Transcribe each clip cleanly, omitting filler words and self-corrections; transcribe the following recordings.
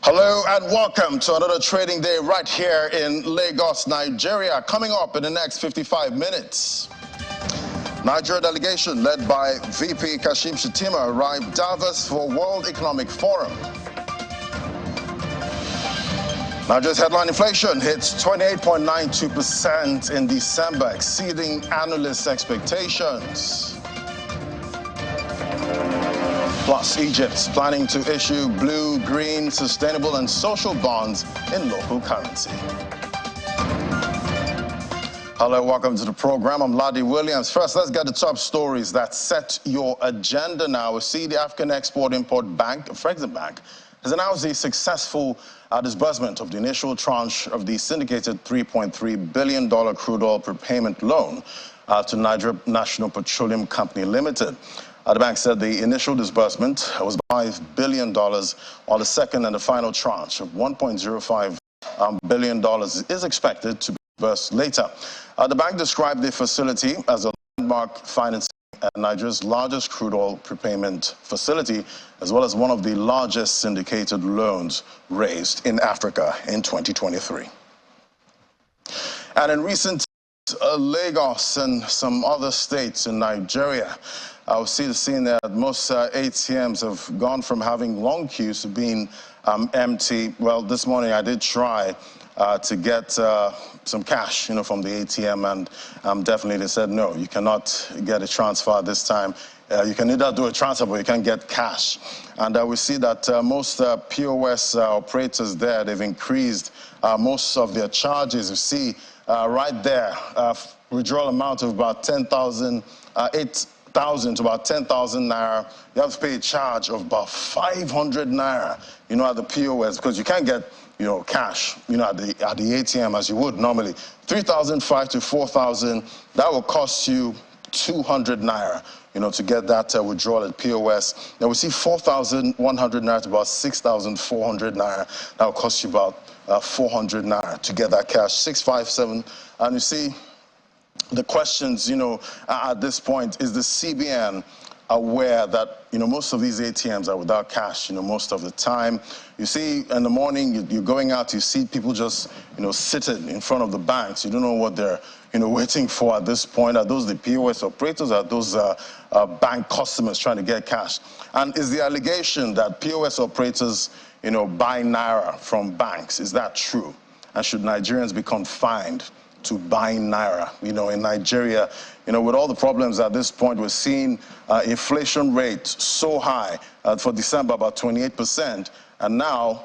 Hello and welcome to another trading day right here in Lagos, Nigeria. Coming up in the next 55 minutes. Nigeria delegation led by VP Kashim Shettima arrived Davos for World Economic Forum. Nigeria's headline inflation hits 28.92% in December, exceeding analyst expectations. Plus, Egypt's planning to issue blue, green, sustainable and social bonds in local currency. Hello, welcome to the program. I'm Ladi Williams. First, let's get the top stories that set your agenda now. We see the African Export-Import Bank, Afrexim Bank, has announced the successful disbursement of the initial tranche of the syndicated $3.3 billion crude oil prepayment loan to Nigeria National Petroleum Company Limited. The bank said the initial disbursement was $5 billion, while the second and the final tranche of $1.05 billion is expected to be disbursed later. The bank described the facility as a landmark financing at Nigeria's largest crude oil prepayment facility, as well as one of the largest syndicated loans raised in Africa in 2023. And in recent Lagos and some other states in Nigeria, I see the scene there that most ATMs have gone from having long queues to being empty. Well, this morning I did try to get some cash, from the ATM, and definitely they said, no, you cannot get a transfer this time. You can either do a transfer, but you can't get cash. And we see that most POS operators there, they've increased most of their charges. You see right there, withdrawal amount of about 10,000, 8,000 to about 10,000 naira. You have to pay a charge of about 500 naira, at the POS, because you can't get, cash, at the ATM as you would normally. 3,500 to 4,000, that will cost you 200 naira, to get that withdrawal at POS. Now we see 4,100 naira to about 6,400 naira. That will cost you about 400 naira to get that cash. 657, and you see the questions, at this point, is the CBN aware that, most of these ATMs are without cash, most of the time. You see, in the morning, you're going out, you see people just, sitting in front of the banks. You don't know what they're, waiting for at this point. Are those the POS operators? Are those bank customers trying to get cash? And is the allegation that POS operators, buy naira from banks? Is that true? And should Nigerians be confined to buying naira? In Nigeria, with all the problems at this point, we're seeing inflation rate so high for December, about 28%. And now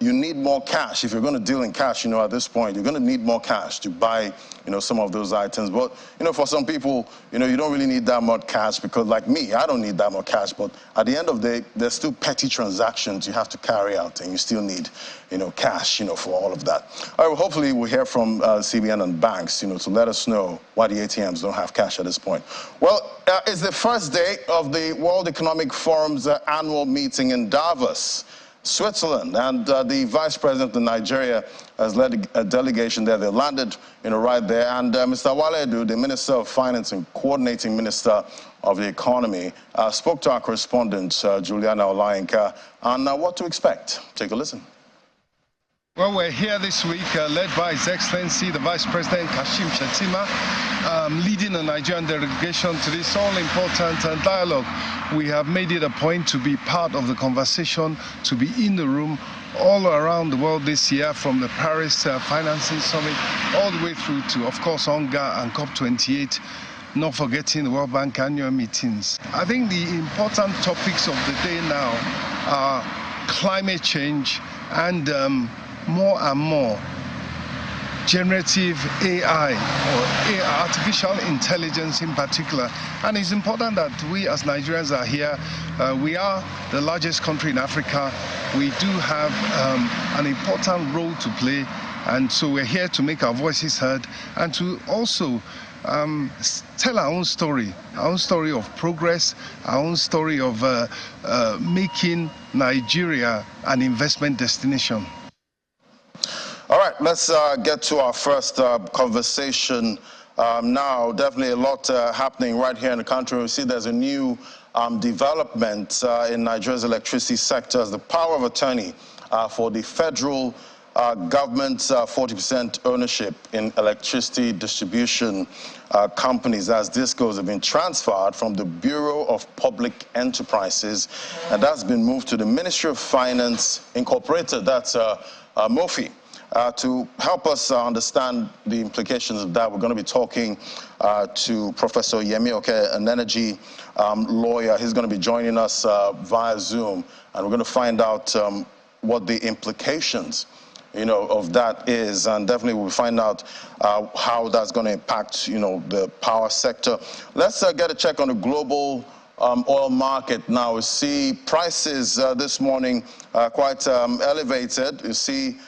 you need more cash. If you're going to deal in cash, at this point, you're going to need more cash to buy, some of those items. But, for some people, you don't really need that much cash because, like me, I don't need that much cash. But at the end of the day, there's still petty transactions you have to carry out, and you still need, cash, for all of that. All right, well, hopefully we'll hear from CBN and banks, to let us know why the ATMs don't have cash at this point. Well, it's the first day of the World Economic Forum's annual meeting in Davos, Switzerland, and the vice president of Nigeria has led a delegation there. They landed, right there. And Mr. Waledu, the Minister of Finance and Coordinating Minister of the Economy, spoke to our correspondent, Juliana Olainka, on what to expect. Take a listen. Well, we're here this week, led by His Excellency, the Vice President Kashim Shettima, leading the Nigerian delegation to this all-important dialogue. We have made it a point to be part of the conversation, to be in the room all around the world this year, from the Paris Financing Summit all the way through to, of course, UNGA and COP28, not forgetting the World Bank annual meetings. I think the important topics of the day now are climate change and more and more generative AI, or artificial intelligence in particular. And it's important that we as Nigerians are here. We are the largest country in Africa. We do have an important role to play. And so we're here to make our voices heard and to also tell our own story of progress, our own story of making Nigeria an investment destination. All right, let's get to our first conversation now. Definitely a lot happening right here in the country. We see there's a new development in Nigeria's electricity sector as the power of attorney for the federal government's 40% ownership in electricity distribution companies, as DisCos, have been transferred from the Bureau of Public Enterprises, and that's been moved to the Ministry of Finance Incorporated. That's MOFI. To help us understand the implications of that, we're going to be talking to Professor Yemi Oke, an energy lawyer. He's going to be joining us via Zoom, and we're going to find out what the implications of that is, and definitely we'll find out how that's going to impact, the power sector. Let's get a check on the global oil market now. We see prices this morning quite elevated. You see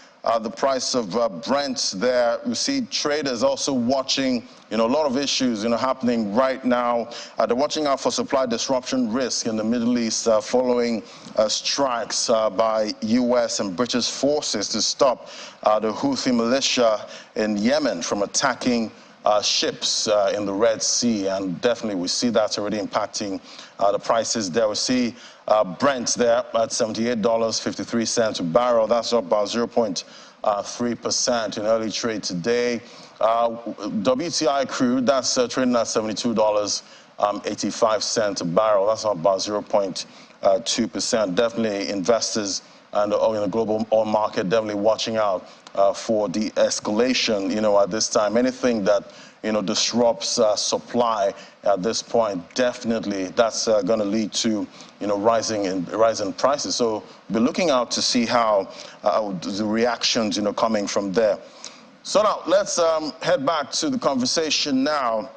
the price of Brent there. We see traders also watching, a lot of issues, happening right now. They're watching out for supply disruption risk in the Middle East following strikes by U.S. and British forces to stop the Houthi militia in Yemen from attacking ships in the Red Sea, and definitely we see that's already impacting the prices there. We see Brent there at $78.53 a barrel. That's up by 0.3% in early trade today. WTI crude, that's trading at $72.85 a barrel. That's up by 0.2%. Definitely investors and in the global oil market definitely watching out for the escalation, at this time. Anything that, disrupts supply at this point, definitely that's going to lead to, rising prices. So be looking out to see how the reactions, coming from there. So now let's head back to the conversation now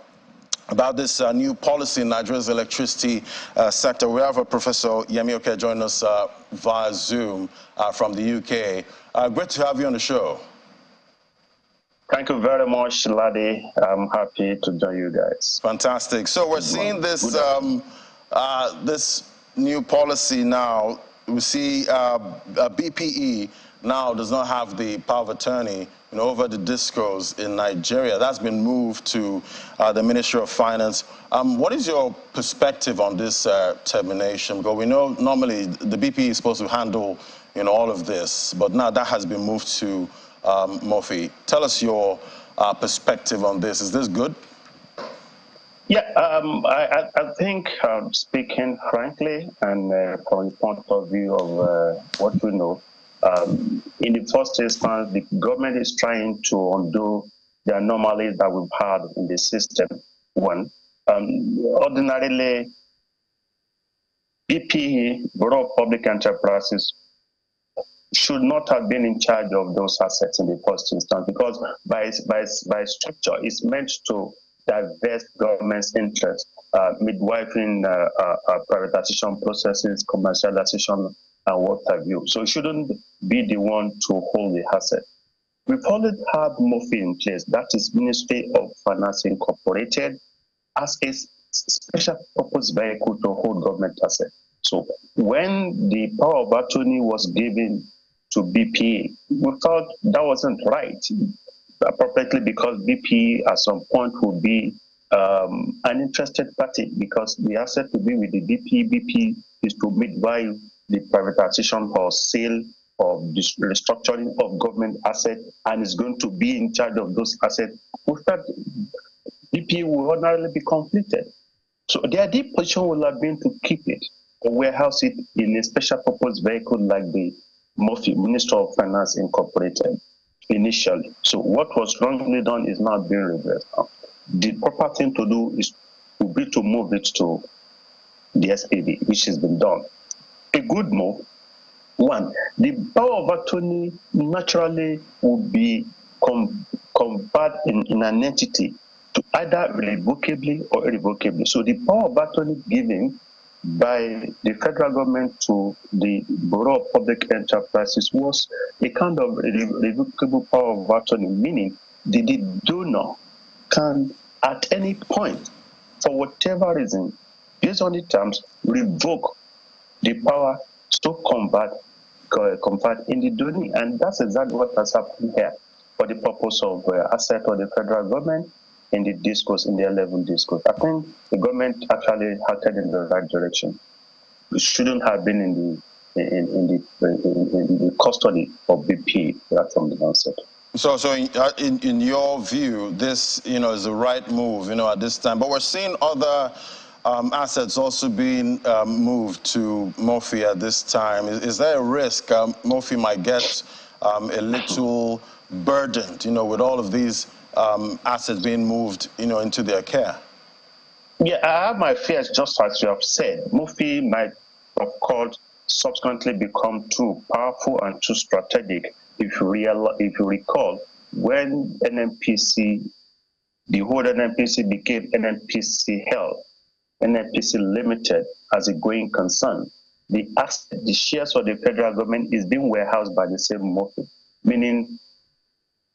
about this new policy in Nigeria's electricity sector. We have Professor Yemi Oke joining us via Zoom from the UK. Great to have you on the show. Thank you very much, Ladi. I'm happy to join you guys. Fantastic. So we're seeing this this new policy now. We see BPE now does not have the power of attorney over the DisCos in Nigeria. That's been moved to the Ministry of Finance. What is your perspective on this termination? Because we know normally the BPE is supposed to handle all of this, but now that has been moved to MOFI. Tell us your perspective on this. Is this good? Yeah, I think speaking frankly and from the point of view of what we know, in the first instance, the government is trying to undo the anomalies that we've had in the system. One, ordinarily, BPE, Bureau of Public Enterprises, should not have been in charge of those assets in the first instance, because by structure, it's meant to divest government's interest, midwifing privatization processes, commercialization, and what have you. So it shouldn't be the one to hold the asset. We've already had MOFI in place, that is Ministry of Finance Incorporated, as a special purpose vehicle to hold government assets. So when the power of attorney was given to BPE, we thought that wasn't right, appropriately, because BPE at some point will be an interested party, because the asset will be with the BPE. BPE is to midwife the privatization or sale of this restructuring of government assets, and is going to be in charge of those assets. With that, BPE will ordinarily be conflicted. So the ideal position would have been to keep it or warehouse it in a special purpose vehicle like the MOFI, Minister of Finance Incorporated, initially. So what was wrongly done is not being reversed. The proper thing to do would be to move it to the SPD, which has been done. A good move. One, the power of attorney naturally would be converted in an entity to either revocably or irrevocably. So the power of attorney given by the federal government to the Bureau of Public Enterprises was a kind of revocable power of attorney, meaning the donor can at any point, for whatever reason, based on the terms, revoke the power to convert in the donee. And that's exactly what has happened here for the purpose of asset of the federal government in the DisCos, in the 11 DisCos. I think the government actually acted in the right direction. It shouldn't have been in in the custody of BP right from the onset. So in your view, this is the right move at this time. But we're seeing other assets also being moved to Murphy at this time. Is there a risk Murphy might get a little burdened, with all of these assets being moved, into their care? Yeah, I have my fears, just as you have said. Murphy might, of course, subsequently become too powerful and too strategic. If you recall, when NNPC, the whole NNPC became NNPC Health, NNPC Limited as a going concern, the shares of the federal government is being warehoused by the same Murphy, meaning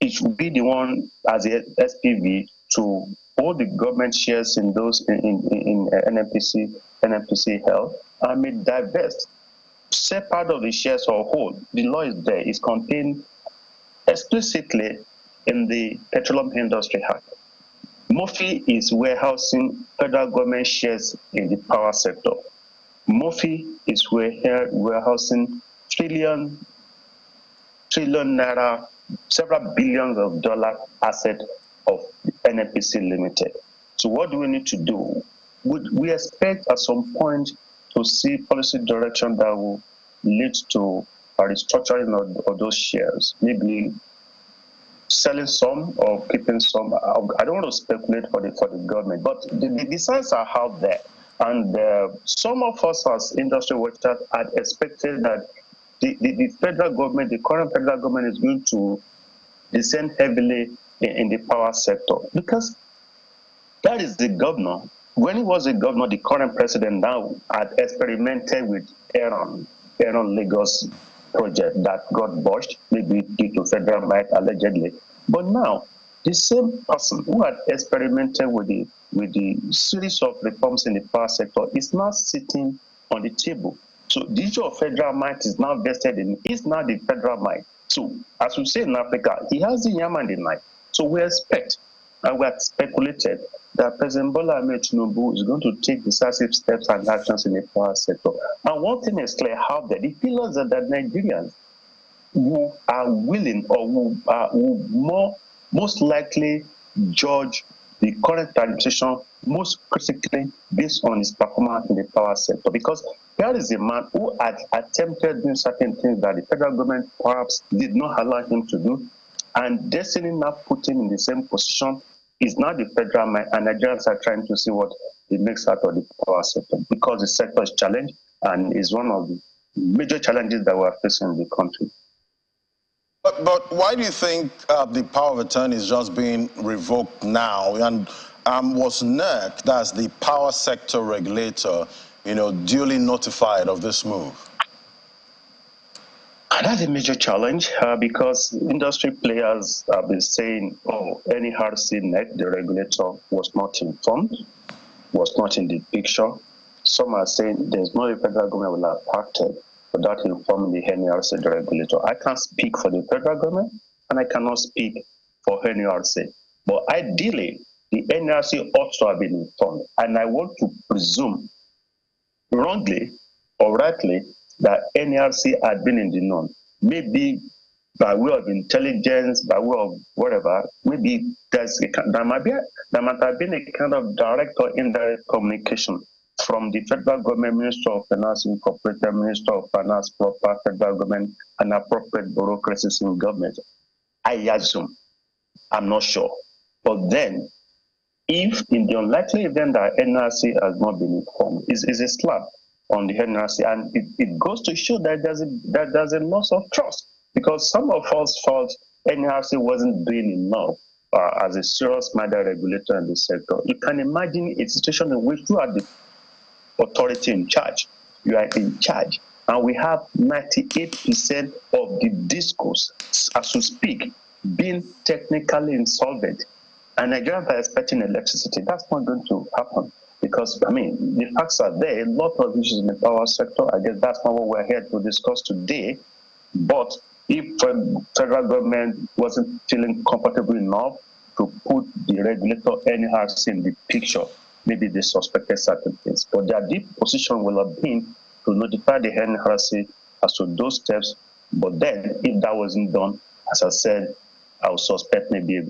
it should be the one as a SPV to hold the government shares in those in NNPC Health and may divest. Say part of the shares or hold. The law is there. It's contained explicitly in the Petroleum Industry Act. Murphy is warehousing federal government shares in the power sector. Murphy is warehousing trillion naira, several billions of dollar asset of the NNPC Limited. So what do we need to do? We expect at some point to see policy direction that will lead to a restructuring of those shares, maybe selling some or keeping some. I don't want to speculate for the government, but the signs are out there. And some of us as industry watchers had expected that the federal government, the current federal government, is going to descend heavily in the power sector, because that is the governor. When he was a governor, the current president now had experimented with Aaron Lagos project that got botched, maybe due to federal might, allegedly. But now, the same person who had experimented with the series of reforms in the power sector is now sitting on the table. So the issue of federal might is now vested in, is now the federal might. So as we say in Africa, he has the yam and the knife. So we expect, and we have speculated, that President Bola Ahmed Tinubu is going to take decisive steps and actions in the power sector. And one thing is clear, how that the pillars are that Nigerians who are willing or who most likely judge the current administration most critically based on his performance in the power sector. Because here is a man who had attempted doing certain things that the federal government perhaps did not allow him to do, and destiny now put him in the same position. Is now the federal mind, and Nigerians are trying to see what it makes out of the power sector, because the sector is challenged and is one of the major challenges that we're facing in the country. But why do you think the power of attorney is just being revoked now? And was NERC, that's the power sector regulator, duly notified of this move? And that's a major challenge because industry players have been saying, NERC NEC, the regulator, was not informed, was not in the picture. Some are saying there's no federal government will have acted without informing the NERC, the regulator. I can't speak for the federal government, and I cannot speak for NERC. But ideally, the NERC ought to have been informed. And I want to presume, wrongly or rightly, that NERC had been in the know. Maybe by way of intelligence, by way of whatever, maybe there might have been a kind of direct or indirect communication from the federal government, Minister of Finance, Incorporated, Minister of Finance, proper federal government, and appropriate bureaucracies in government. I assume, I'm not sure. But then, if in the unlikely event that NERC has not been informed, is a slap on the NERC, and it goes to show that there's a loss of trust, because some of us felt NERC wasn't doing enough as a serious-minded regulator in the sector. You can imagine a situation in which you are the authority in charge. You are in charge, and we have 98% of the DisCos, as we speak, being technically insolvent, and Nigerians are expecting electricity. That's not going to happen. Because, the facts are there, a lot of issues in the power sector. I guess that's not what we're here to discuss today. But if federal government wasn't feeling comfortable enough to put the regulator NERC in the picture, maybe they suspected certain things. But their deep position will have been to notify the NERC as to those steps. But then, if that wasn't done, as I said, I would suspect maybe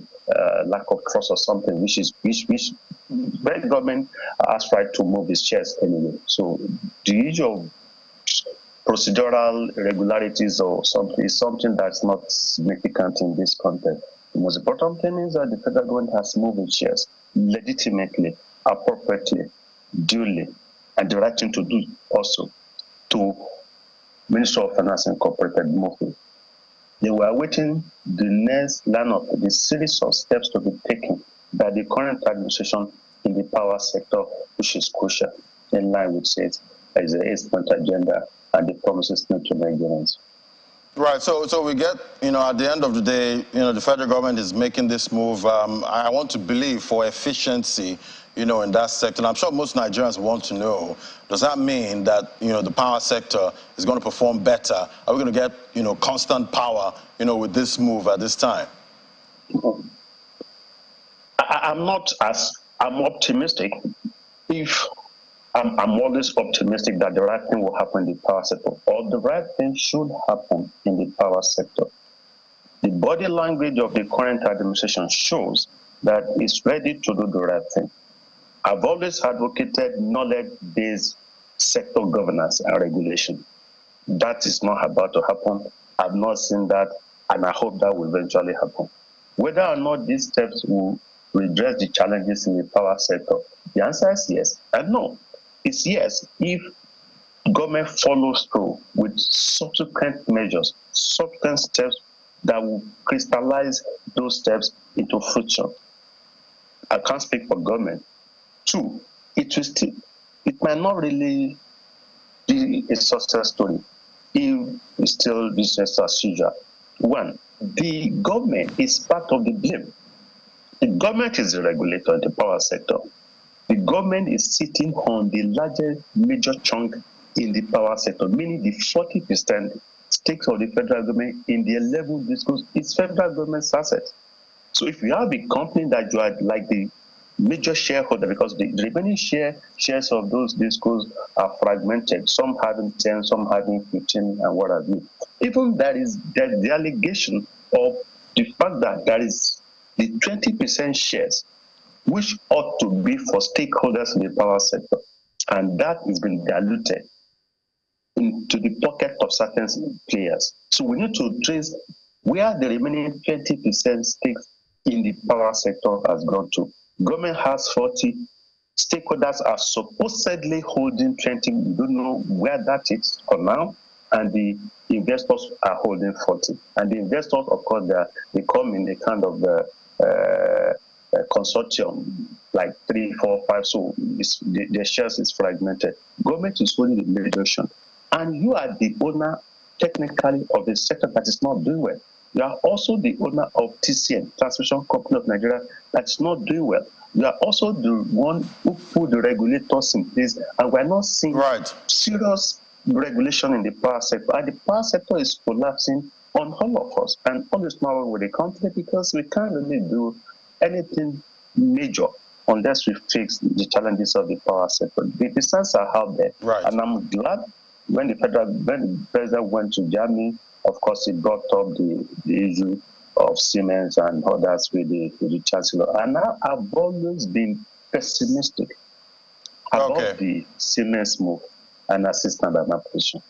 lack of trust or something, which the government has tried to move its chairs anyway. So the usual procedural irregularities or something is something that's not significant in this context. The most important thing is that the federal government has moved its chairs legitimately, appropriately, duly, and the right thing to do also to Minister of Finance Incorporated movement. They were awaiting the next line of the series of steps to be taken by the current administration in the power sector, which is crucial, in line with it as the 8-point agenda and the promises made to Nigerians. Right, so we get, at the end of the day, the federal government is making this move, I want to believe, for efficiency, in that sector. And I'm sure most Nigerians want to know, does that mean that, the power sector is going to perform better? Are we going to get, constant power, with this move at this time? I'm optimistic. I'm always optimistic that the right thing will happen in the power sector, or the right thing should happen in the power sector. The body language of the current administration shows that it's ready to do the right thing. I've always advocated knowledge-based sector governance and regulation. That is not about to happen. I've not seen that, and I hope that will eventually happen. Whether or not these steps will redress the challenges in the power sector, the answer is yes and no. It's yes if government follows through with subsequent measures, subsequent steps that will crystallize those steps into fruition. I can't speak for government. 2, it might not really be a success story if it's still business as usual. 1, the government is part of the blame. The government is the regulator in the power sector. The government is sitting on the largest major chunk in the power sector, meaning the 40% stakes of the federal government in the 11 DisCos is federal government's asset. So if you have a company that you are like the major shareholder, because the remaining shares of those DisCos are fragmented, some having 10, some having 15, and what have you. Even there's the allegation of the fact that there is the 20% shares, which ought to be for stakeholders in the power sector, and that has been diluted into the pocket of certain players. So we need to trace where the remaining 20% stakes in the power sector has gone to. Government has 40, stakeholders are supposedly holding 20, we don't know where that is for now, and the investors are holding 40. And the investors, of course, they come in a kind of consortium, like 3, 4, 5, so the shares is fragmented. Government is holding the major share, and you are the owner, technically, of the sector that is not doing well. You are also the owner of TCN, Transmission Company of Nigeria, that's not doing well. You are also the one who put the regulators in place, and we're not seeing serious regulation in the power sector. And the power sector is collapsing on all of us, and all is not well with the country because we can't really do anything major unless we fix the challenges of the power sector. The signs are out there, and I'm glad when the president went to Germany, of course, he brought up the issue of Siemens and others with the chancellor. And I've always been pessimistic about the Siemens move and assistant at my position.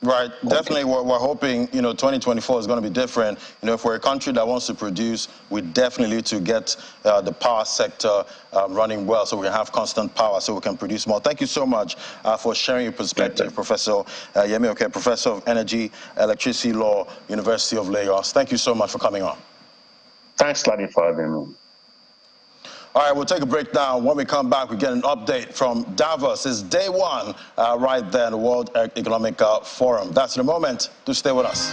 Right, definitely. We're hoping, 2024 is going to be different. If we're a country that wants to produce, we definitely need to get the power sector running well, so we can have constant power, so we can produce more. Thank you so much for sharing your perspective, Professor Yemi Oke, Professor of Energy, Electricity Law, University of Lagos. Thank you so much for coming on. Thanks, Ladi, for having me. All right, we'll take a break now. When we come back, we get an update from Davos. It's day 1 right there in the World Economic Forum. That's in a moment. Do stay with us.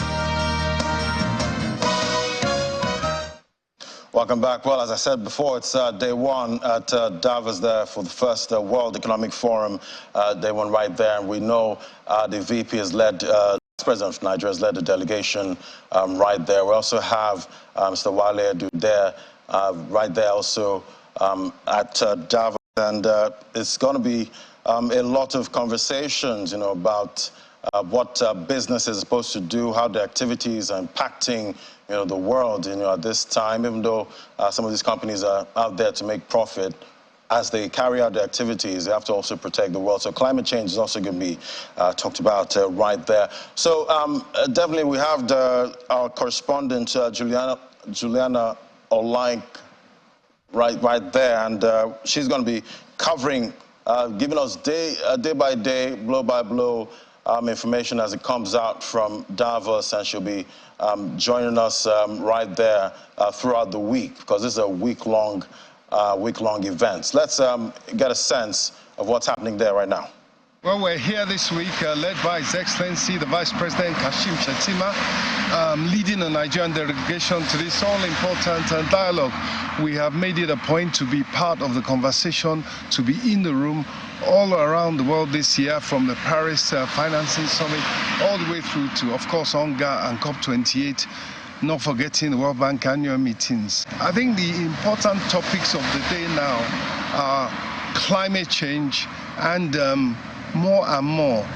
Welcome back. Well, as I said before, it's day 1 at Davos there for the first World Economic Forum. Day 1 right there. And we know the VP has led, the President of Nigeria has led the delegation right there. We also have Mr. Wale Edu there, right there also. At Davos, and it's going to be a lot of conversations, about what business is supposed to do, how the activities are impacting, the world, at this time, even though some of these companies are out there to make profit. As they carry out their activities, they have to also protect the world. So climate change is also going to be talked about right there. So definitely we have our correspondent, Juliana Olank, right there, and she's going to be covering, giving us day by day, blow by blow information as it comes out from Davos, and she'll be joining us right there throughout the week, because this is a week-long events. Let's get a sense of what's happening there right now. Well, we're here this week led by His Excellency, the Vice President Kashim Shettima, leading the Nigerian delegation to this all-important dialogue. We have made it a point to be part of the conversation, to be in the room all around the world this year, from the Paris Financing Summit all the way through to, of course, UNGA and COP28. Not forgetting the World Bank annual meetings. I think the important topics of the day now are climate change and more and more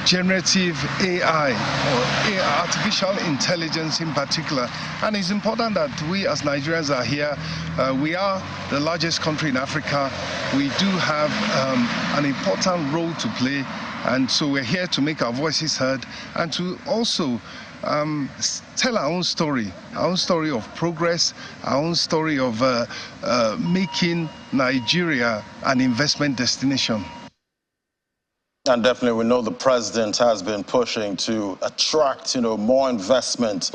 generative AI, or artificial intelligence in particular. And it's important that we as Nigerians are here. We are the largest country in Africa. We do have an important role to play. And so we're here to make our voices heard and to also tell our own story of progress, our own story of making Nigeria an investment destination. And definitely we know the president has been pushing to attract, more investment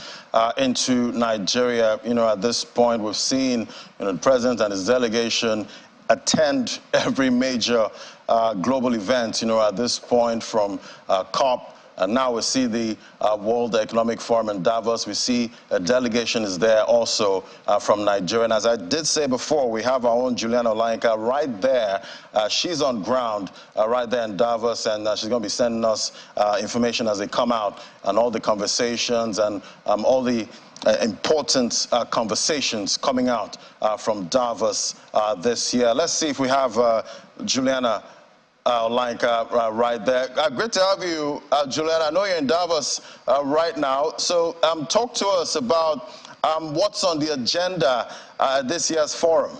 into Nigeria. At this point, we've seen, the president and his delegation attend every major global event, at this point, from COP. And now we see the World Economic Forum in Davos. We see a delegation is there also from Nigeria. And as I did say before, we have our own Juliana Olanka right there. She's on ground right there in Davos, and she's going to be sending us information as they come out, and all the conversations and all the important conversations coming out from Davos this year. Let's see if we have Juliana right there. Great to have you, Juliana. I know you're in Davos right now. So talk to us about what's on the agenda at this year's forum.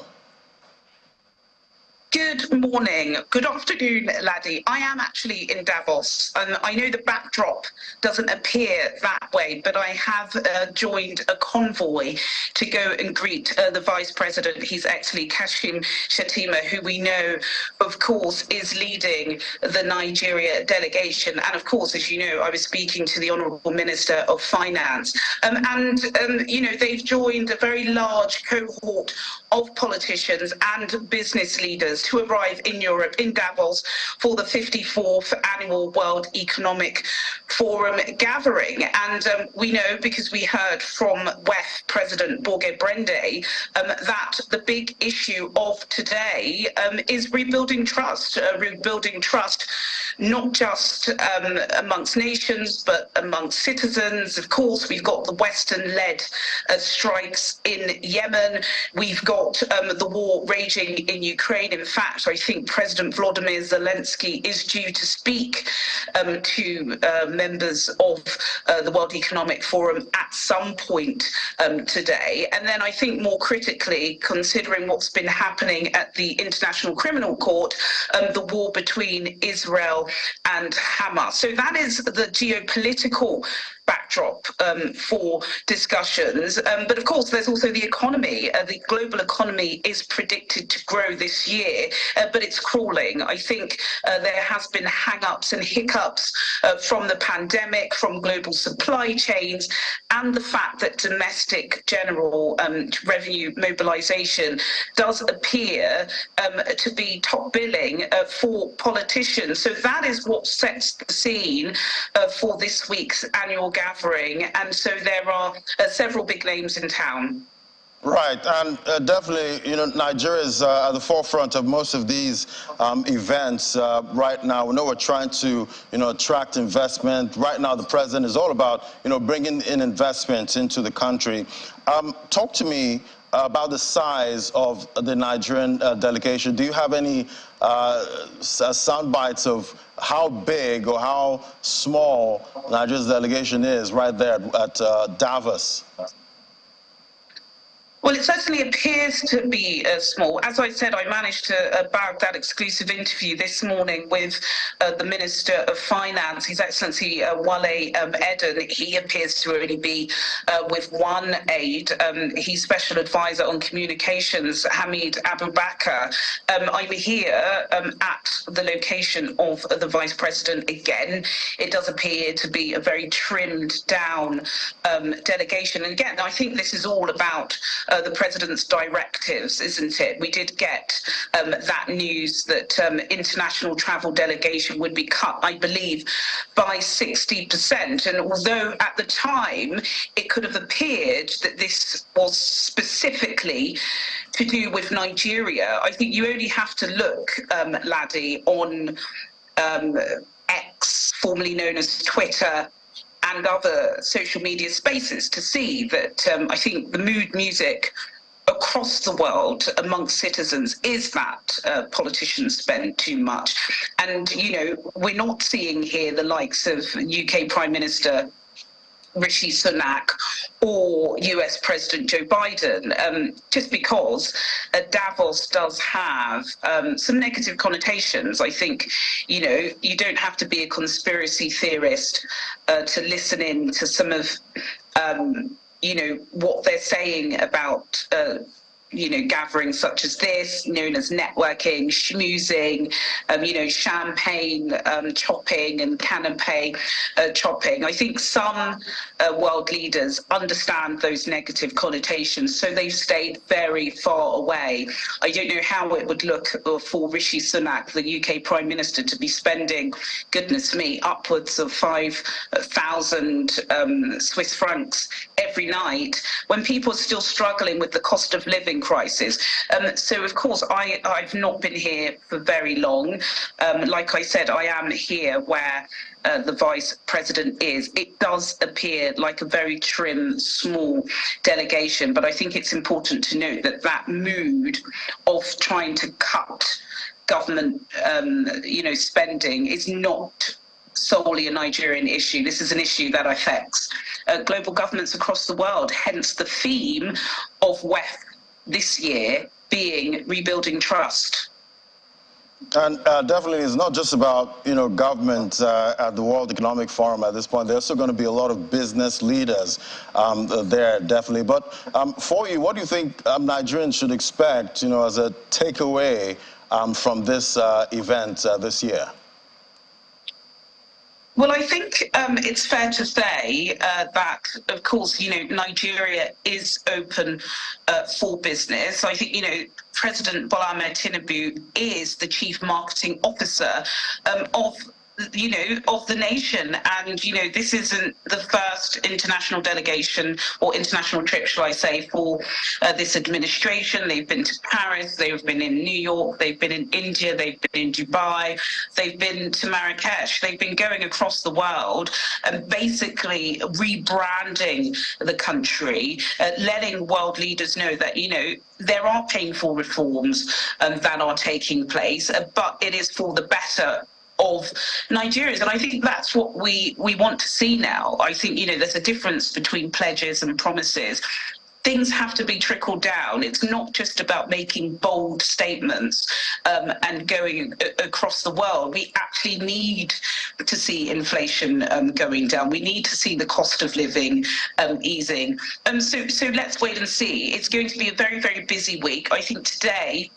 Good morning. Good afternoon, Laddie. I am actually in Davos, and I know the backdrop doesn't appear that way, but I have joined a convoy to go and greet the Vice President, His Excellency Kashim Shettima, who we know, of course, is leading the Nigeria delegation. And of course, as you know, I was speaking to the Honourable Minister of Finance. They've joined a very large cohort of politicians and business leaders to arrive in Europe, in Davos, for the 54th Annual World Economic Forum gathering. And we know, because we heard from WEF President Borge Brende, that the big issue of today is rebuilding trust not just amongst nations, but amongst citizens. Of course, we've got the Western-led strikes in Yemen. We've got the war raging in Ukraine. In fact, I think President Volodymyr Zelensky is due to speak to members of the World Economic Forum at some point today. And then I think more critically, considering what's been happening at the International Criminal Court, the war between Israel and Hamas. So that is the geopolitical backdrop for discussions. But of course, there's also the economy. The global economy is predicted to grow this year, but it's crawling. I think there has been hang-ups and hiccups from the pandemic, from global supply chains, and the fact that domestic general revenue mobilization does appear to be top billing for politicians. So that is what sets the scene for this week's annual gathering, and so there are several big names in town. Right, and definitely, Nigeria is at the forefront of most of these events right now. We know we're trying to, attract investment. Right now, the president is all about, bringing in investment into the country. Talk to me about the size of the Nigerian delegation. Do you have any sound bites of how big or how small Nigeria's delegation is right there at Davos? Well, it certainly appears to be small. As I said, I managed to bag that exclusive interview this morning with the Minister of Finance, His Excellency Wale Eden. He appears to only be with one aide. He's Special Advisor on Communications, Hamid Abubakar. I'm here at the location of the Vice President again. It does appear to be a very trimmed down delegation. And again, I think this is all about the President's directives, isn't it? We did get that news that international travel delegation would be cut, I believe, by 60%. And although at the time it could have appeared that this was specifically to do with Nigeria, I think you only have to look, Laddie, on X, formerly known as Twitter, and other social media spaces to see that I think the mood music across the world amongst citizens is that politicians spend too much. And, you know, we're not seeing here the likes of UK Prime Minister Rishi Sunak or US President Joe Biden, just because Davos does have some negative connotations. I think, you know, you don't have to be a conspiracy theorist to listen in to some of, you know, what they're saying about you know, gatherings such as this, known as networking, schmoozing, you know, champagne chopping and canapé chopping. I think some world leaders understand those negative connotations, so they've stayed very far away. I don't know how it would look for Rishi Sunak, the UK Prime Minister, to be spending, goodness me, upwards of 5,000 Swiss francs every night when people are still struggling with the cost of living crisis. So, of course, I've not been here for very long. Like I said, I am here where the Vice President is. It does appear like a very trim, small delegation, but I think it's important to note that that mood of trying to cut government, you know, spending is not solely a Nigerian issue. This is an issue that affects global governments across the world, hence the theme of WEF this year being rebuilding trust. And definitely, it's not just about, you know, government at the World Economic Forum at this point. There's also going to be a lot of business leaders there, definitely. But for you, what do you think Nigerians should expect, you know, as a takeaway from this event this year? Well, I think it's fair to say that, of course, you know, Nigeria is open for business. I think, you know, President Bola Ahmed Tinubu is the chief marketing officer of the nation. And, you know, this isn't the first international delegation or international trip, shall I say, for this administration. They've been to Paris, they've been in New York, they've been in India, they've been in Dubai, they've been to Marrakesh. They've been going across the world and basically rebranding the country, letting world leaders know that, you know, there are painful reforms that are taking place, but it is for the better of Nigerians. And I think that's what we want to see now. I think, you know, there's a difference between pledges and promises. Things have to be trickled down. It's not just about making bold statements and going across the world. We actually need to see inflation going down. We need to see the cost of living easing. So let's wait and see. It's going to be a very, very busy week. I think today,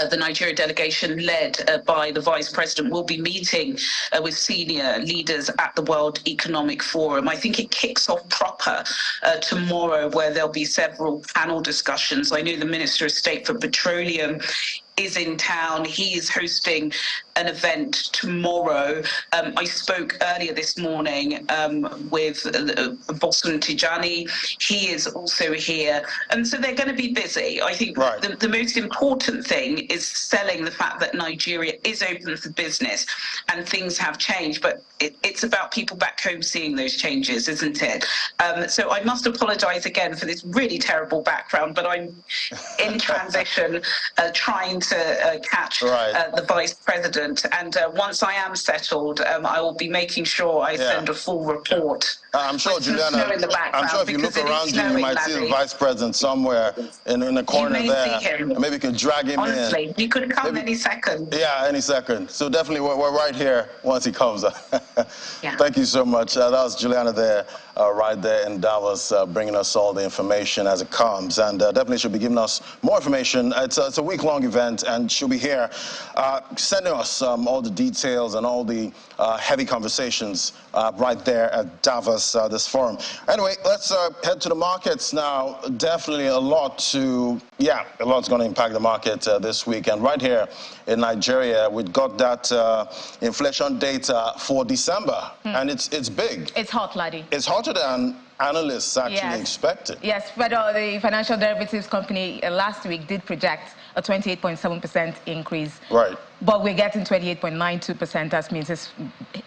the Nigeria delegation, led by the Vice President, will be meeting with senior leaders at the World Economic Forum. I think it kicks off proper tomorrow, where there'll be several panel discussions. I know the Minister of State for Petroleum is in town. He is hosting an event tomorrow. I spoke earlier this morning with Bosun Tijani. He is also here. And so they're going to be busy. I think the most important thing is selling the fact that Nigeria is open for business and things have changed. But it's about people back home seeing those changes, isn't it? So I must apologise again for this really terrible background, but I'm in transition trying to catch the Vice President. And once I am settled, I will be making sure I send a full report. I'm sure, Juliana, I'm sure if you look around you, you might see the Vice President somewhere in the corner there. See him. Maybe you could drag him in. Honestly, he could come any second. Yeah, any second. So definitely we're right here once he comes. Thank you so much. That was Juliana there, right there in Davos, bringing us all the information as it comes. And definitely she'll be giving us more information. It's a week-long event, and she'll be here sending us all the details and all the heavy conversations right there at Davos, this forum. Anyway, let's head to the markets now. Definitely a lot's going to impact the market this week. And right here in Nigeria, we've got that inflation data for December, and it's big. It's hot, laddie. It's hotter than analysts actually expected. Yes, but the financial derivatives company last week did project a 28.7% increase. Right. But we're getting 28.92%. That means it's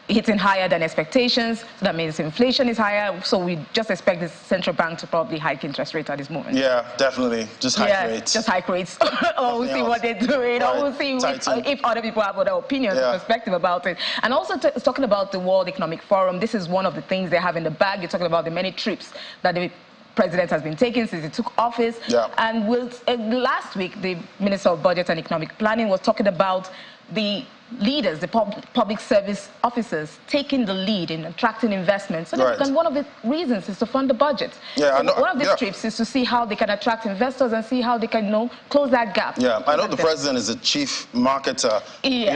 hitting higher than expectations. So that means inflation is higher. So we just expect the central bank to probably hike interest rates at this moment. Yeah, definitely. Just hike rates. Just hike rates. Or we'll see what they're doing. Or we'll see if other people have other opinions or perspective about it. And also talking about the World Economic Forum, this is one of the things they have in the bag. You're talking about the many trips that the president has been taking since he took office. And last week, the Minister of Budget and Economic Planning was talking about the leaders, the public service officers, taking the lead in attracting investment. So and one of the reasons is to fund the budget. So one of these trips is to see how they can attract investors and see how they can close that gap. Yeah, I know the president is the chief marketer,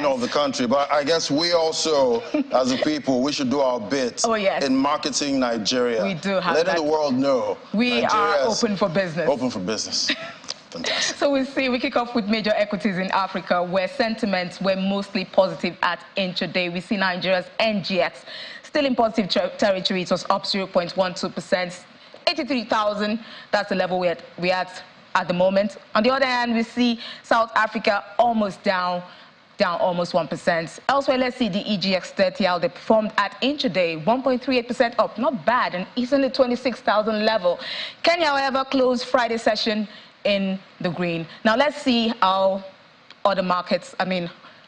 of the country, but I guess we also, as a people, we should do our bit in marketing Nigeria. We do have letting the world know we are open for business. Open for business. Fantastic. So we kick off with major equities in Africa, where sentiments were mostly positive at intraday. We see Nigeria's NGX still in positive territory. It was up 0.12%, 83,000. That's the level we're at the moment. On the other hand, we see South Africa almost down almost 1%. Elsewhere, let's see the EGX 30, how they performed at intraday, 1.38% up. Not bad, and it's in the 26,000 level. Kenya, however, closed Friday session in the green. Now let's see how other markets,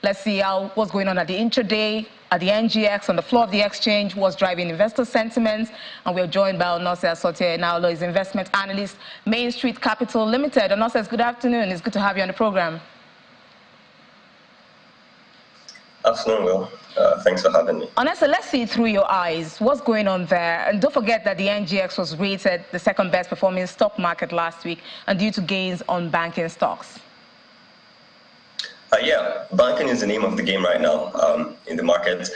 let's see what's going on at the intraday, at the NGX, on the floor of the exchange, what's driving investor sentiments. And we're joined by Onose Asotie Naulo, is investment analyst, Main Street Capital Limited. Onose, good afternoon. It's good to have you on the program. Afternoon, Will. Thanks for having me. Honestly, let's see through your eyes what's going on there. And don't forget that the NGX was rated the second best performing stock market last week, and due to gains on banking stocks. Banking is the name of the game right now in the market.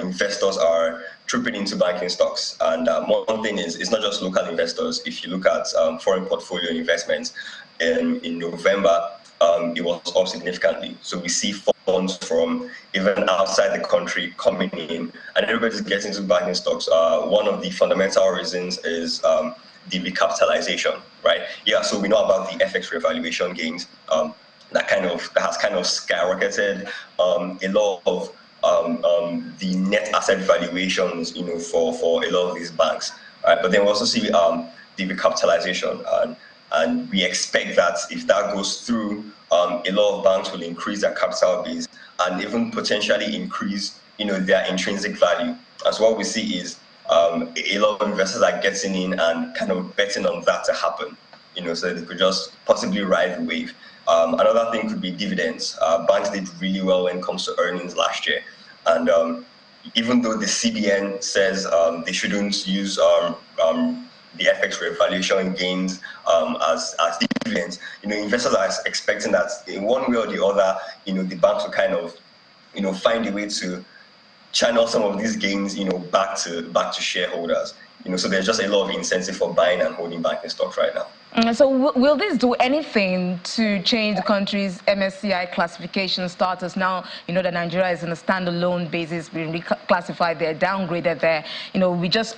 Investors are trooping into banking stocks. And one thing is, it's not just local investors. If you look at foreign portfolio investments in November, it was up significantly. So we see funds from even outside the country coming in, and everybody's getting into banking stocks. One of the fundamental reasons is the recapitalization, right? So we know about the FX revaluation gains that has kind of skyrocketed a lot of the net asset valuations, for a lot of these banks, right? But then we also see the recapitalization, and we expect that if that goes through, a lot of banks will increase their capital base and even potentially increase, their intrinsic value. And so what we see is a lot of investors are getting in and kind of betting on that to happen, so they could just possibly ride the wave. Another thing could be dividends. Banks did really well when it comes to earnings last year. And even though the CBN says they shouldn't use the FX revaluation gains as dividends, investors are expecting that in one way or the other, the banks will kind of, find a way to channel some of these gains, back to shareholders. So there's just a lot of incentive for buying and holding banking stocks right now. So will this do anything to change the country's MSCI classification status? Now, you know that Nigeria is on a standalone basis, being reclassified there, downgraded there. You know, we just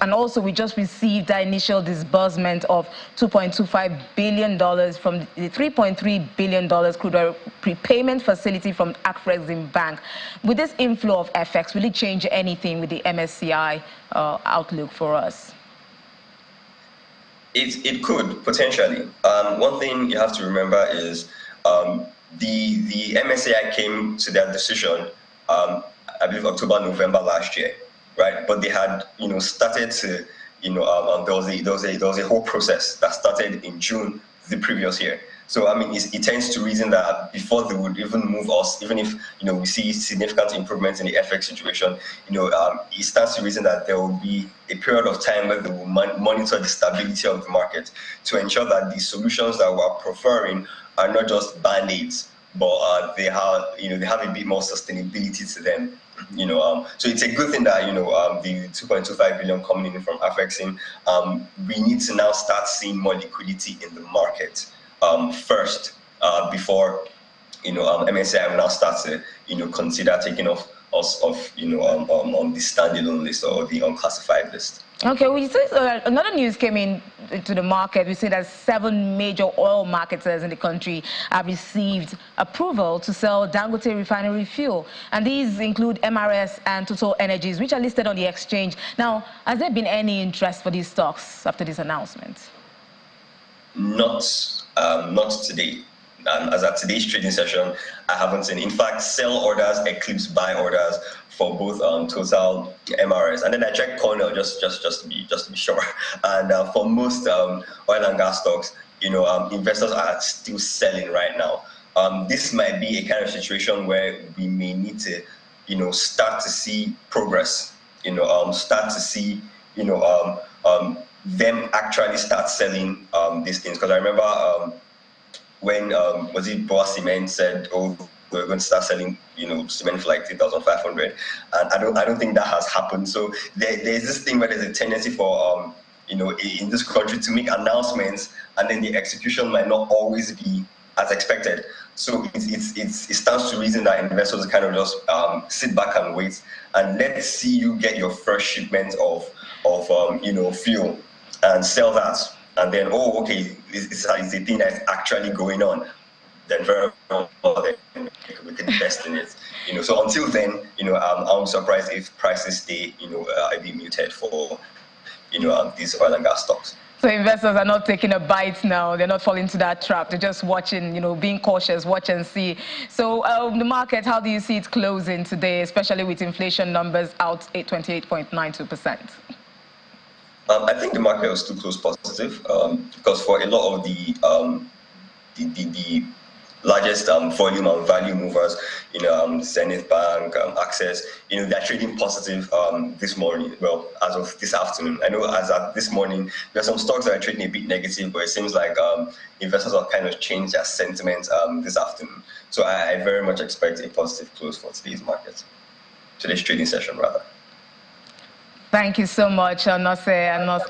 received that initial disbursement of $2.25 billion from the $3.3 billion crude oil prepayment facility from Afrexim Bank. With this inflow of FX, will it change anything with the MSCI outlook for us? It could, potentially. One thing you have to remember is the MSCI came to their decision, I believe, October, November last year, right? But they had, started to, there was a whole process that started in June the previous year. So, I mean, it tends to reason that before they would even move us, even if, we see significant improvements in the FX situation, it stands to reason that there will be a period of time where they will monitor the stability of the market to ensure that the solutions that we're preferring are not just band-aids, but they have a bit more sustainability to them. So it's a good thing that, the 2.25 billion coming in from Afrexim, we need to now start seeing more liquidity in the market. First, before MSCI will now start to consider taking off us off on the standalone list or the unclassified list. Okay, we see another news came in to the market. We see that 7 major oil marketers in the country have received approval to sell Dangote refinery fuel, and these include MRS and Total Energies, which are listed on the exchange. Now, has there been any interest for these stocks after this announcement? Not today. As at today's trading session, I haven't seen. In fact, sell orders eclipse buy orders for both Total, MRS, and then I checked Cornell just to be sure. And for most oil and gas stocks, investors are still selling right now. This might be a kind of situation where we may need to, start to see progress. Start to see, them actually start selling these things. Because I remember when was it Boa Cement said, "Oh, we're going to start selling, cement for like 3,500," and I don't think that has happened. So there's this thing where there's a tendency for in this country to make announcements and then the execution might not always be as expected. So it stands to reason that investors kind of just sit back and wait and let's see you get your first shipment of fuel and sell that, and then okay, it's a thing that's actually going on. Then very well, then we can invest in it. So until then, I'm surprised if prices stay a bit muted for these oil and gas stocks. So investors are not taking a bite now. They're not falling into that trap. They're just watching, being cautious, watch and see. So the market, how do you see it closing today, especially with inflation numbers out at 28.92%? I think the market will still close positive because for a lot of the largest volume and value movers, Zenith Bank, Access, they're trading positive this morning. Well, as of this afternoon. I know as of this morning, there are some stocks that are trading a bit negative, but it seems like investors have kind of changed their sentiment this afternoon. So I very much expect a positive close for today's market, today's trading session rather. Thank you so much, Nose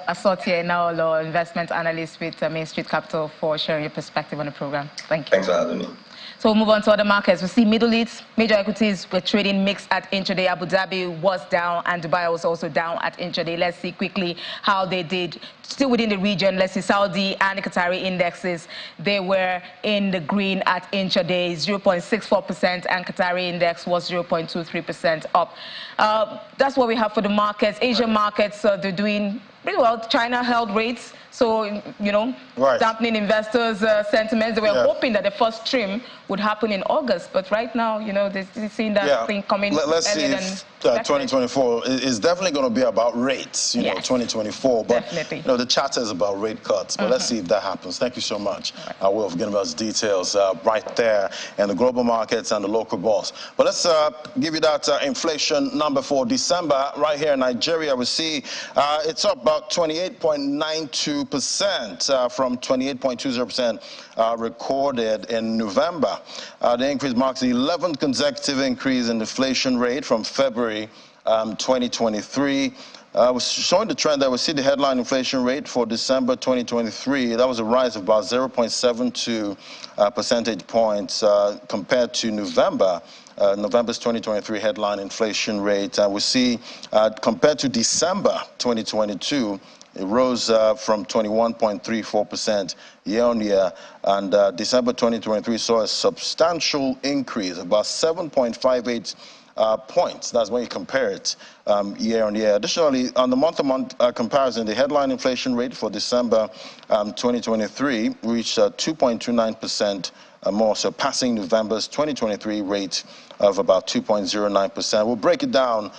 Asotie Naolo, investment analyst with Main Street Capital, for sharing your perspective on the program. Thank you. Thanks for having me. So we'll move on to other markets. We see Middle East, major equities were trading mixed at intraday. Abu Dhabi was down and Dubai was also down at intraday. Let's see quickly how they did. Still within the region, let's see Saudi and the Qatari indexes. They were in the green at intraday, 0.64%, and Qatari index was 0.23% up. That's what we have for the markets. Asian markets, they're doing pretty well. China held rates. So, dampening investors' sentiments. They were hoping that the first trim would happen in August, but right now, they're seeing that thing coming. Let's see if 2024 is definitely going to be about rates, 2024. But, definitely. The chatter is about rate cuts. But let's see if that happens. Thank you so much, Will, for giving us details right there in the global markets and the local bourse. But let's give you that inflation number for December. Right here in Nigeria, we see it's up about 28.92%. From 28.20% recorded in November. The increase marks the 11th consecutive increase in the inflation rate from February 2023. We're showing the trend that we see the headline inflation rate for December 2023. That was a rise of about 0.72 percentage points compared to November's 2023 headline inflation rate. We see compared to December 2022, it rose from 21.34% year-on-year, and December 2023 saw a substantial increase, about 7.58 points. That's when you compare it year-on-year. Additionally, on the month-to-month comparison, the headline inflation rate for December 2023 reached 2.29% more, surpassing November's 2023 rate of about 2.09%. We'll break it down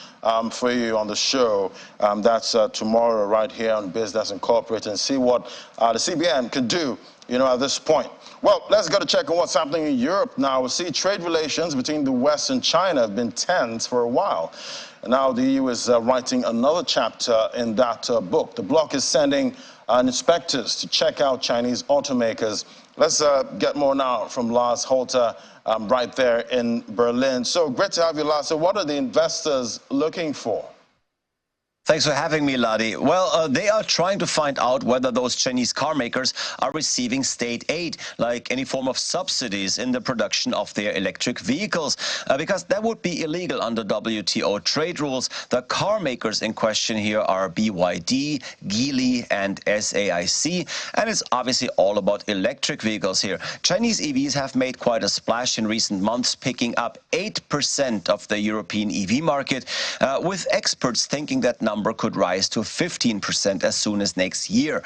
for you on the show. That's tomorrow right here on Business and Corporate, and see what the CBN could do, at this point. Well, let's go to check on what's happening in Europe now. We see trade relations between the West and China have been tense for a while. And now the EU is writing another chapter in that book. The bloc is sending inspectors to check out Chinese automakers. Let's get more now from Lars Holter right there in Berlin. So great to have you, Lars. So what are the investors looking for? Thanks for having me, Ladi. Well, they are trying to find out whether those Chinese car makers are receiving state aid, like any form of subsidies in the production of their electric vehicles, because that would be illegal under WTO trade rules. The car makers in question here are BYD, Geely, and SAIC, and it's obviously all about electric vehicles here. Chinese EVs have made quite a splash in recent months, picking up 8% of the European EV market, with experts thinking that number could rise to 15% as soon as next year.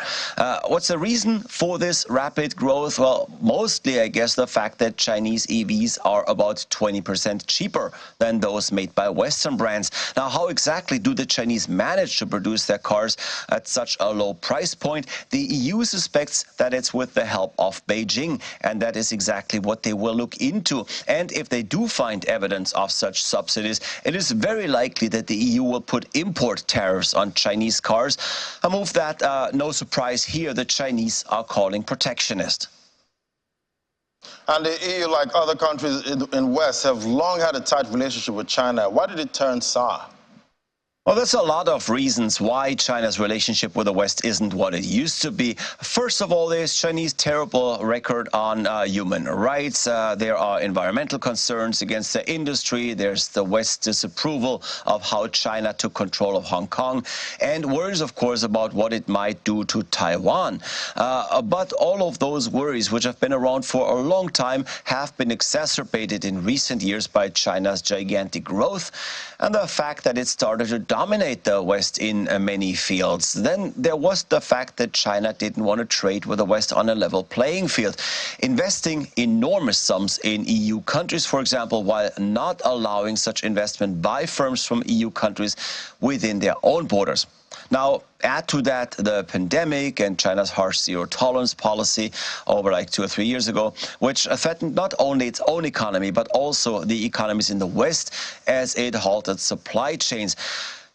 What's the reason for this rapid growth? Well, mostly, I guess, the fact that Chinese EVs are about 20% cheaper than those made by Western brands. Now, how exactly do the Chinese manage to produce their cars at such a low price point? The EU suspects that it's with the help of Beijing, and that is exactly what they will look into. And if they do find evidence of such subsidies, it is very likely that the EU will put import tariffs on Chinese cars, a move that, no surprise here, the Chinese are calling protectionist. And the EU, like other countries in West, have long had a tight relationship with China. Why did it turn sour? Well, there's a lot of reasons why China's relationship with the West isn't what it used to be. First of all, there's Chinese terrible record on human rights. There are environmental concerns against the industry. There's the West's disapproval of how China took control of Hong Kong, and worries, of course, about what it might do to Taiwan. But all of those worries, which have been around for a long time, have been exacerbated in recent years by China's gigantic growth and the fact that it started to dominate the West in many fields. Then there was the fact that China didn't want to trade with the West on a level playing field, investing enormous sums in EU countries, for example, while not allowing such investment by firms from EU countries within their own borders. Now, add to that the pandemic and China's harsh zero-tolerance policy over like 2 or 3 years ago, which threatened not only its own economy, but also the economies in the West as it halted supply chains.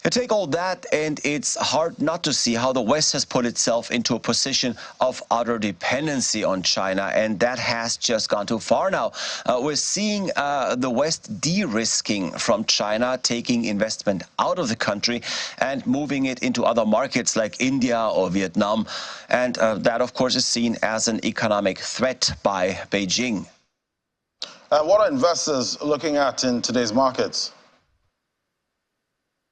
You take all that, and it's hard not to see how the West has put itself into a position of utter dependency on China, and that has just gone too far now. We're seeing the West de-risking from China, taking investment out of the country and moving it into other markets like India or Vietnam, and that, of course, is seen as an economic threat by Beijing. What are investors looking at in today's markets?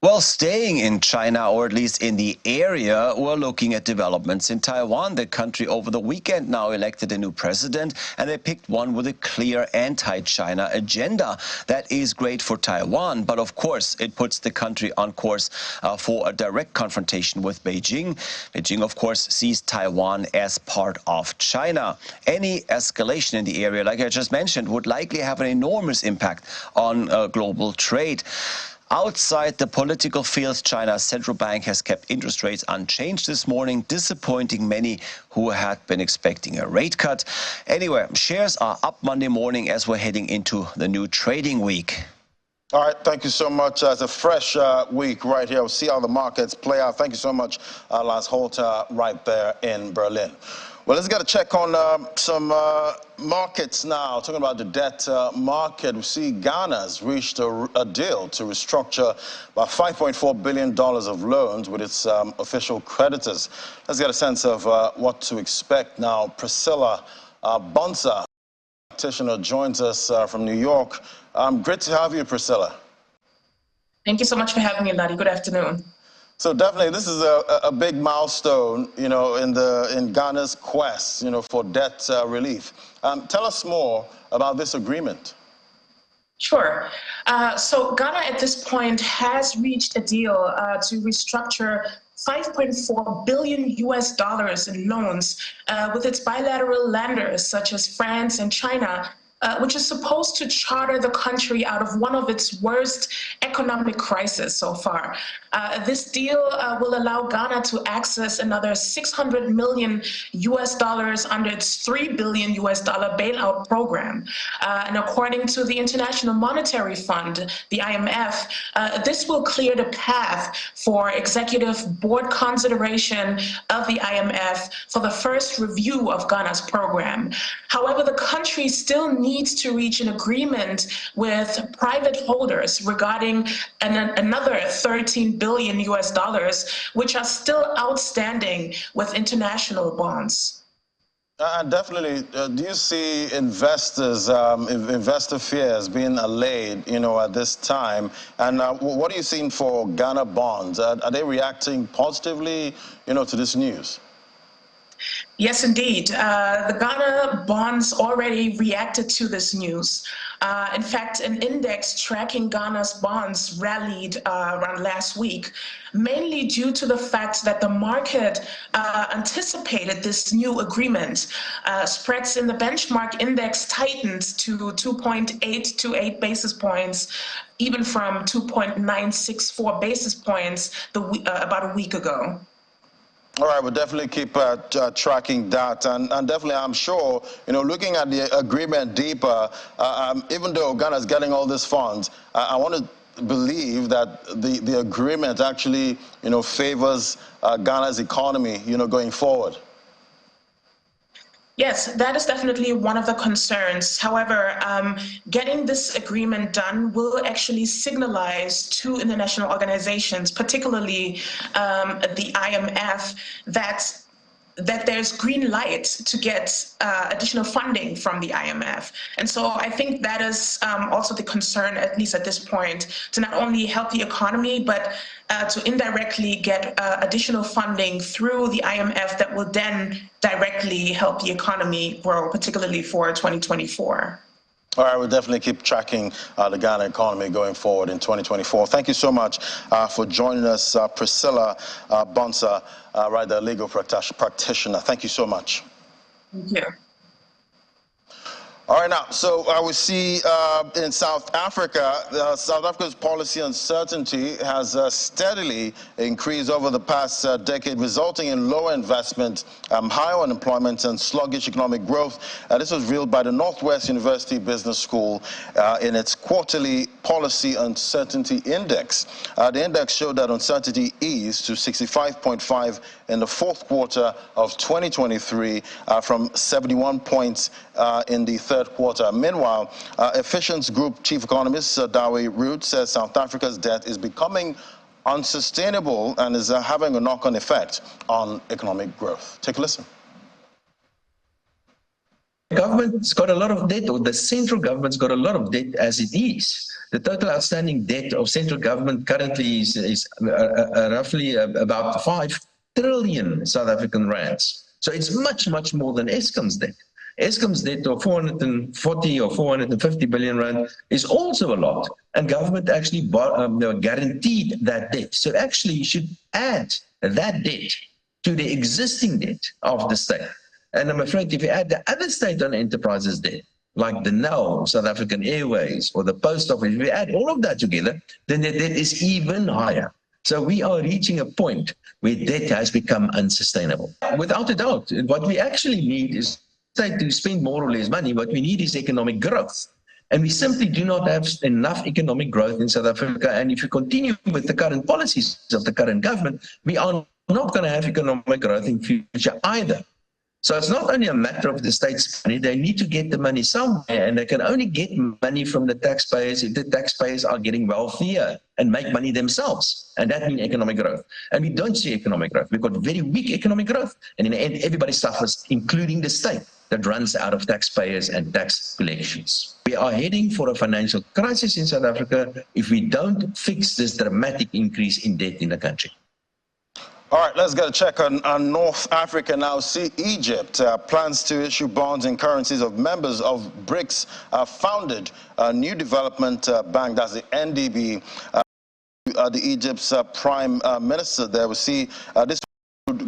Well, staying in China, or at least in the area, we're looking at developments in Taiwan. The country over the weekend now elected a new president, and they picked one with a clear anti-China agenda. That is great for Taiwan, but of course, it puts the country on course for a direct confrontation with Beijing. Beijing, of course, sees Taiwan as part of China. Any escalation in the area, like I just mentioned, would likely have an enormous impact on global trade. Outside the political field, China's central bank has kept interest rates unchanged this morning, disappointing many who had been expecting a rate cut. Anyway, shares are up Monday morning as we're heading into the new trading week. All right, thank you so much. It's a fresh week right here. We'll see how the markets play out. Thank you so much, Lars Holter, right there in Berlin. Well, let's get a check on some markets now. Talking about the debt market, we see Ghana's reached a deal to restructure about $5.4 billion of loans with its official creditors. Let's get a sense of what to expect now. Priscilla Bonsa, practitioner, joins us from New York. Great to have you, Priscilla. Thank you so much for having me, Ladi. Good afternoon. So definitely, this is a big milestone, in Ghana's quest, for debt relief. Tell us more about this agreement. Sure. So Ghana at this point has reached a deal to restructure $5.4 billion in loans with its bilateral lenders such as France and China, which is supposed to charter the country out of one of its worst economic crises so far. This deal will allow Ghana to access another $600 million under its $3 billion bailout program. And according to the International Monetary Fund, the IMF, this will clear the path for executive board consideration of the IMF for the first review of Ghana's program. However, the country still needs to reach an agreement with private holders regarding another $13 billion which are still outstanding with international bonds. Definitely. Do you see investors, investor fears being allayed, at this time? And what are you seeing for Ghana bonds? Are they reacting positively, to this news? Yes, indeed. The Ghana bonds already reacted to this news. In fact, an index tracking Ghana's bonds rallied around last week, mainly due to the fact that the market anticipated this new agreement. Spreads in the benchmark index tightened to 2.828 basis points, even from 2.964 basis points about a week ago. All right, we'll definitely keep tracking that. And definitely, I'm sure, looking at the agreement deeper, even though Ghana's getting all these funds, I want to believe that the agreement actually, favors Ghana's economy, going forward. Yes, that is definitely one of the concerns. However, getting this agreement done will actually signalize to international organizations, particularly the IMF, that there's green light to get additional funding from the IMF. And so I think that is also the concern, at least at this point, to not only help the economy, but to indirectly get additional funding through the IMF that will then directly help the economy grow, particularly for 2024. All right, we'll definitely keep tracking the Ghana economy going forward in 2024. Thank you so much for joining us, Priscilla Bonsa, the legal practitioner. Thank you so much. Thank you. All right, now, so we see in South Africa, South Africa's policy uncertainty has steadily increased over the past decade, resulting in lower investment, higher unemployment, and sluggish economic growth. This was revealed by the Northwest University Business School in its quarterly Policy Uncertainty Index. The index showed that uncertainty eased to 65.5 in the fourth quarter of 2023 from 71 points in the third quarter. Meanwhile, Efficient's Group Chief Economist Dawe Root says South Africa's debt is becoming unsustainable and is having a knock-on effect on economic growth. Take a listen. The government's got a lot of debt, or the central government's got a lot of debt as it is. The total outstanding debt of central government currently is roughly about 5 trillion South African rands. So it's much, much more than Eskom's debt. Eskom's debt of 440 or 450 billion rand is also a lot, and government actually guaranteed that debt. So actually you should add that debt to the existing debt of the state. And I'm afraid if you add the other state-owned enterprises debt, like the NEL, South African Airways, or the Post Office, if we add all of that together, then the debt is even higher. So we are reaching a point where debt has become unsustainable. Without a doubt, what we actually need is to spend more or less money. What we need is economic growth. And we simply do not have enough economic growth in South Africa. And if you continue with the current policies of the current government, we are not going to have economic growth in future either. So it's not only a matter of the state's money, they need to get the money somewhere, and they can only get money from the taxpayers if the taxpayers are getting wealthier and make money themselves. And that means economic growth. And we don't see economic growth. We've got very weak economic growth. And in the end, everybody suffers, including the state that runs out of taxpayers and tax collections. We are heading for a financial crisis in South Africa if we don't fix this dramatic increase in debt in the country. All right, let's get a check on North Africa now. See, Egypt plans to issue bonds in currencies of members of BRICS founded a new development bank, that's the NDB. The Egypt's prime minister there will see this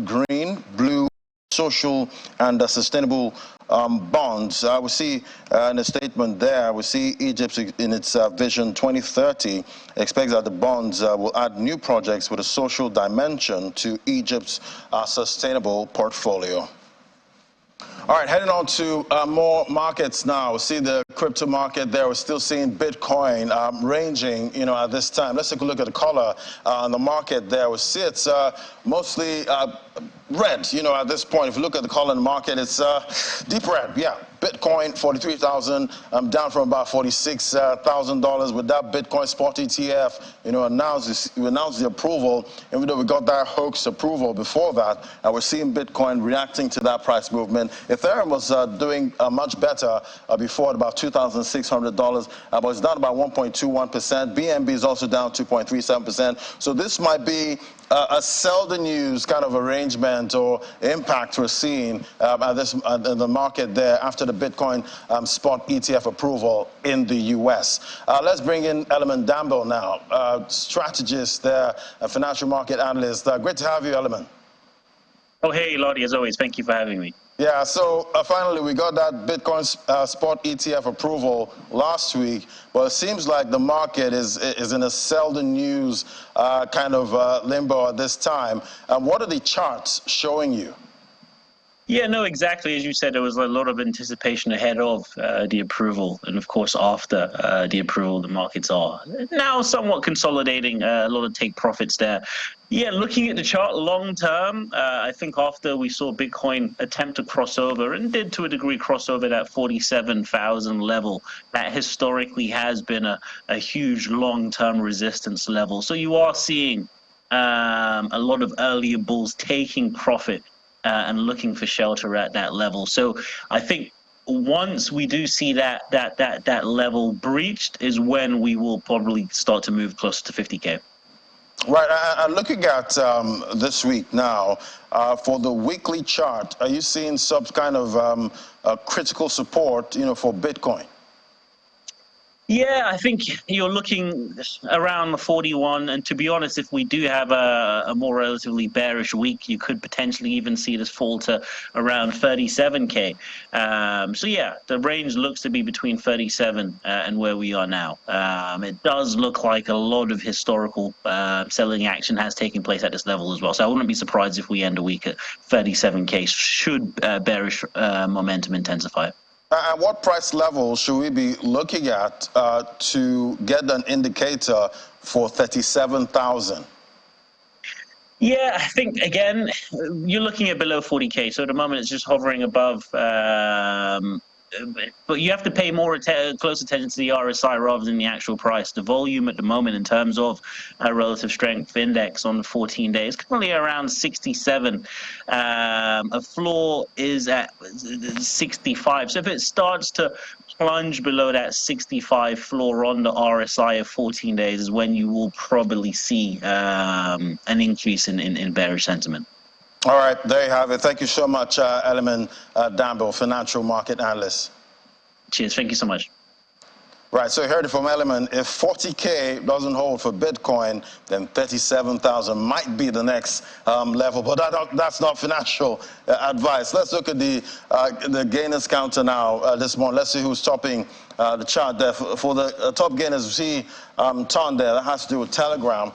green, blue, social and sustainable bonds. We see in a statement there, we see Egypt in its Vision 2030 expects that the bonds will add new projects with a social dimension to Egypt's sustainable portfolio. All right, heading on to more markets now. We see the crypto market there. We're still seeing Bitcoin ranging, at this time. Let's take a look at the color on the market there. We see it's mostly red, at this point. If you look at the color in the market, it's deep red, yeah. Bitcoin, 43,000, down from about $46,000 with that Bitcoin spot ETF, announced the approval, even though we got that hoax approval before that, and we're seeing Bitcoin reacting to that price movement. Ethereum was doing much better before at about $2,600, but it's down about 1.21%. BNB is also down 2.37%. So this might be a sell the news kind of arrangement or impact we're seeing at the market there after the Bitcoin spot ETF approval in the U.S. Let's bring in Element Damble now, strategist there, a financial market analyst. Great to have you, Element. Oh, hey, Lottie, as always. Thank you for having me. Yeah, so finally we got that Bitcoin spot ETF approval last week, but it seems like the market is in a sell the news kind of limbo at this time. What are the charts showing you? Yeah, no, exactly. As you said, there was a lot of anticipation ahead of the approval. And of course, after the approval, the markets are now somewhat consolidating, a lot of take profits there. Yeah, looking at the chart long term, I think after we saw Bitcoin attempt to cross over and did to a degree cross over that 47,000 level, that historically has been a huge long-term resistance level. So you are seeing a lot of earlier bulls taking profit and looking for shelter at that level. So I think once we do see that level breached is when we will probably start to move closer to 50K. Right, looking at this week now, for the weekly chart, are you seeing some kind of critical support, for Bitcoin? Yeah, I think you're looking around the 41, and to be honest, if we do have a more relatively bearish week, you could potentially even see this fall to around 37K. So yeah, the range looks to be between 37 and where we are now. It does look like a lot of historical selling action has taken place at this level as well. So I wouldn't be surprised if we end a week at 37K should bearish momentum intensify. At what price level should we be looking at to get an indicator for 37,000? Yeah, I think, again, you're looking at below 40K. So at the moment, it's just hovering above. But you have to pay more close attention to the RSI rather than the actual price. The volume at the moment in terms of relative strength index on the 14 days, currently around 67. A floor is at 65. So if it starts to plunge below that 65 floor on the RSI of 14 days is when you will probably see an increase in bearish sentiment. All right, there you have it. Thank you so much, Element Damble, financial market analyst. Cheers. Thank you so much. Right, so you heard it from Element. If 40K doesn't hold for Bitcoin, then 37,000 might be the next level. But that's not financial advice. Let's look at the gainers counter now this morning. Let's see who's topping the chart there. For the top gainers, we see ton there. That has to do with Telegram.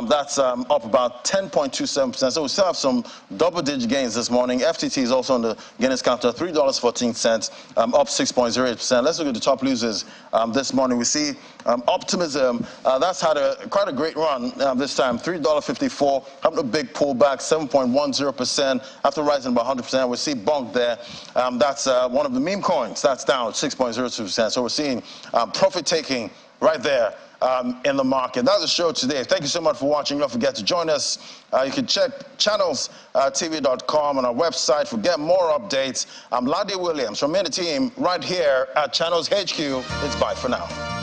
That's up about 10.27%. So we still have some double-digit gains this morning. FTT is also on the gainers counter, $3.14, up 6.08%. Let's look at the top losers this morning. We see Optimism. That's had quite a great run this time. $3.54, having a big pullback, 7.10% after rising about 100%. We see Bonk there. That's one of the meme coins. That's down 6.02%. So we're seeing profit taking right there in the market. That's the show today. Thank you so much for watching. Don't forget to join us. You can check channelstv.com on our website for get more updates. I'm Ladi Williams from the team right here at Channels HQ. It's bye for now.